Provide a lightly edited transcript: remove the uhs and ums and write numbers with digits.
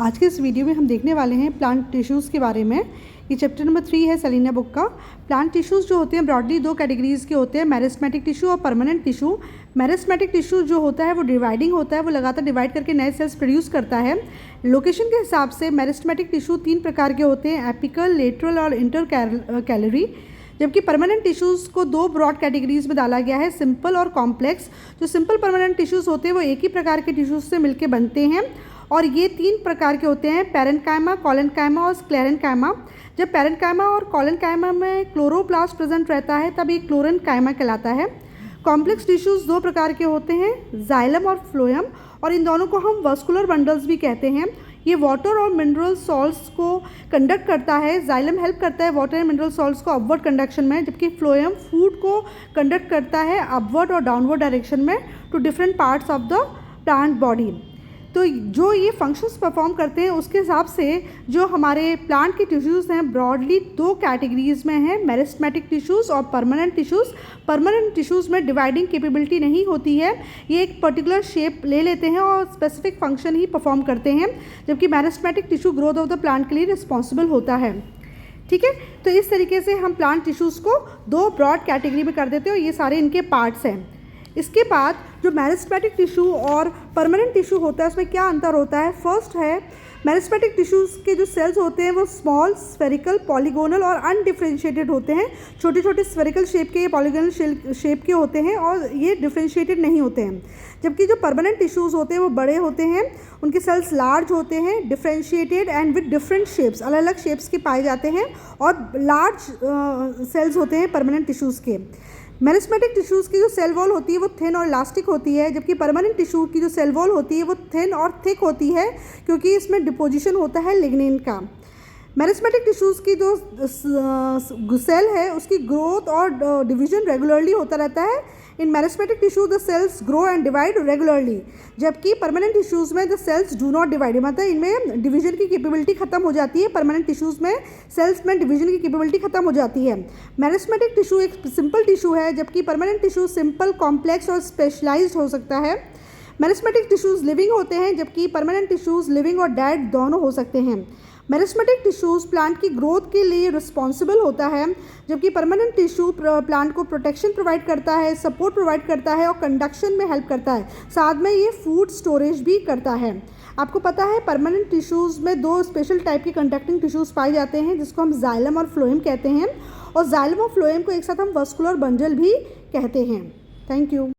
आज के इस वीडियो में हम देखने वाले हैं प्लांट टिश्यूज़ के बारे में। ये चैप्टर नंबर 3 है सेलिना बुक का। प्लांट टिश्यूज़ जो होते हैं ब्रॉडली दो कैटेगरीज़ के होते हैं, मेरिस्टेमेटिक टिश्यू और परमानेंट टिश्यू। मेरिस्टेमेटिक टिश्यू जो होता है वो डिवाइडिंग होता है, वो लगातार डिवाइड करके नए सेल्स प्रोड्यूस करता है। लोकेशन के हिसाब से मेरिस्टेमेटिक टिश्यू 3 प्रकार के होते हैं, एपिकल, लेटरल और इंटर कैलरी। जबकि परमानेंट टिश्यूज़ को दो ब्रॉड कैटेगरीज में डाला गया है, सिंपल और कॉम्प्लेक्स। जो सिंपल परमानेंट टिश्यूज़ होते हैं वो एक ही प्रकार के टिश्यूज़ से मिलकर बनते हैं और ये 3 प्रकार के होते हैं, पैरेन्काइमा, कोलेनकाइमा और स्क्लेरेन्काइमा। जब पैरेन्काइमा और कोलेनकाइमा में क्लोरोप्लास्ट प्रेजेंट रहता है तब ये क्लोरेन्काइमा कहलाता है। कॉम्प्लेक्स टिश्यूज़ 2 प्रकार के होते हैं, जाइलम और फ्लोएम, और इन दोनों को हम वस्कुलर बंडल्स भी कहते हैं। ये वाटर और मिनरल सॉल्ट्स को कंडक्ट करता है। जाइलम हेल्प करता है वाटर एंड मिनरल सॉल्ट्स को अपवर्ड कंडक्शन में, जबकि फ्लोएम फूड को कंडक्ट करता है अपवर्ड और डाउनवर्ड डायरेक्शन में to different parts of the plant body. तो जो ये फंक्शंस परफॉर्म करते हैं उसके हिसाब से जो हमारे प्लांट के टिश्यूज़ हैं ब्रॉडली 2 कैटेगरीज में हैं, मेरिस्टेमेटिक टिश्यूज़ और परमानेंट टिश्यूज़। परमानेंट टिश्यूज़ में डिवाइडिंग कैपेबिलिटी नहीं होती है, ये एक पर्टिकुलर शेप ले लेते हैं और स्पेसिफिक फंक्शन ही परफॉर्म करते हैं, जबकि meristematic tissue growth of the plant के लिए रिस्पॉन्सिबल होता है। ठीक है, तो इस तरीके से हम प्लांट टिश्यूज़ को 2 ब्रॉड कैटेगरी में कर देते हैं और ये सारे इनके पार्ट्स हैं। इसके बाद जो मेरिस्टेमेटिक टिश्यू और परमानेंट टिश्यू होता है उसमें क्या अंतर होता है। फर्स्ट है, मेरिस्टेमेटिक टिश्यूज़ के जो सेल्स होते हैं वो स्मॉल, स्फेरिकल, पॉलीगोनल और अनडिफरेंशिएटेड होते हैं। छोटे छोटे स्फेरिकल शेप के, पॉलीगोनल शेप के होते हैं और ये डिफरेंशिएटेड नहीं होते हैं। जबकि जो परमानेंट टिश्यूज़ होते हैं वो बड़े होते हैं, उनके सेल्स लार्ज होते हैं, differentiated and with different shapes, अलग अलग शेप्स के पाए जाते हैं और लार्ज सेल्स होते हैं परमानेंट टिश्यूज़ के। मेरिस्टेमेटिक टिश्यूज़ की जो सेल वॉल होती है वो थिन और इलास्टिक होती है, जबकि परमानेंट टिश्यू की जो सेल वॉल होती है वो थिन और थिक होती है, क्योंकि इसमें डिपोजिशन होता है लिग्निन का। मेरिस्टेमेटिक टिश्यूज़ की जो सेल है उसकी ग्रोथ और डिवीजन रेगुलरली होता रहता है। In meristematic tissue the cells grow and divide regularly, जबकि परमानेंट टिश्यूज़ में the cells do not divide, मतलब इनमें डिवीजन की कैपेबिलिटी खत्म हो जाती है। परमानेंट टिश्यूज़ में सेल्स में डिवीजन की कैपेबिलिटी खत्म हो जाती है। मेरिस्टेमेटिक टिश्यू एक सिंपल टिश्यू है, जबकि परमानेंट टिश्यू सिंपल, कॉम्प्लेक्स और स्पेशलाइज्ड हो सकता है। मेरिस्टेमेटिक टिश्यूज़ लिविंग होते हैं, जबकि परमानेंट टिश्यूज़ लिविंग और डेड दोनों हो सकते हैं। मेरिस्टेमेटिक टिश्यूज़ प्लांट की ग्रोथ के लिए रिस्पॉन्सिबल होता है, जबकि परमानेंट टिश्यू प्लांट को प्रोटेक्शन प्रोवाइड करता है, सपोर्ट प्रोवाइड करता है और कंडक्शन में हेल्प करता है। साथ में ये फूड स्टोरेज भी करता है। आपको पता है परमानेंट टिश्यूज़ में 2 स्पेशल टाइप के कंडक्टिंग टिश्यूज़ पाए जाते हैं, जिसको हम जाइलम और फ्लोएम कहते हैं, और जाइलम और फ्लोएम को एक साथ हम वस्कुलर बंडल भी कहते हैं। Thank you.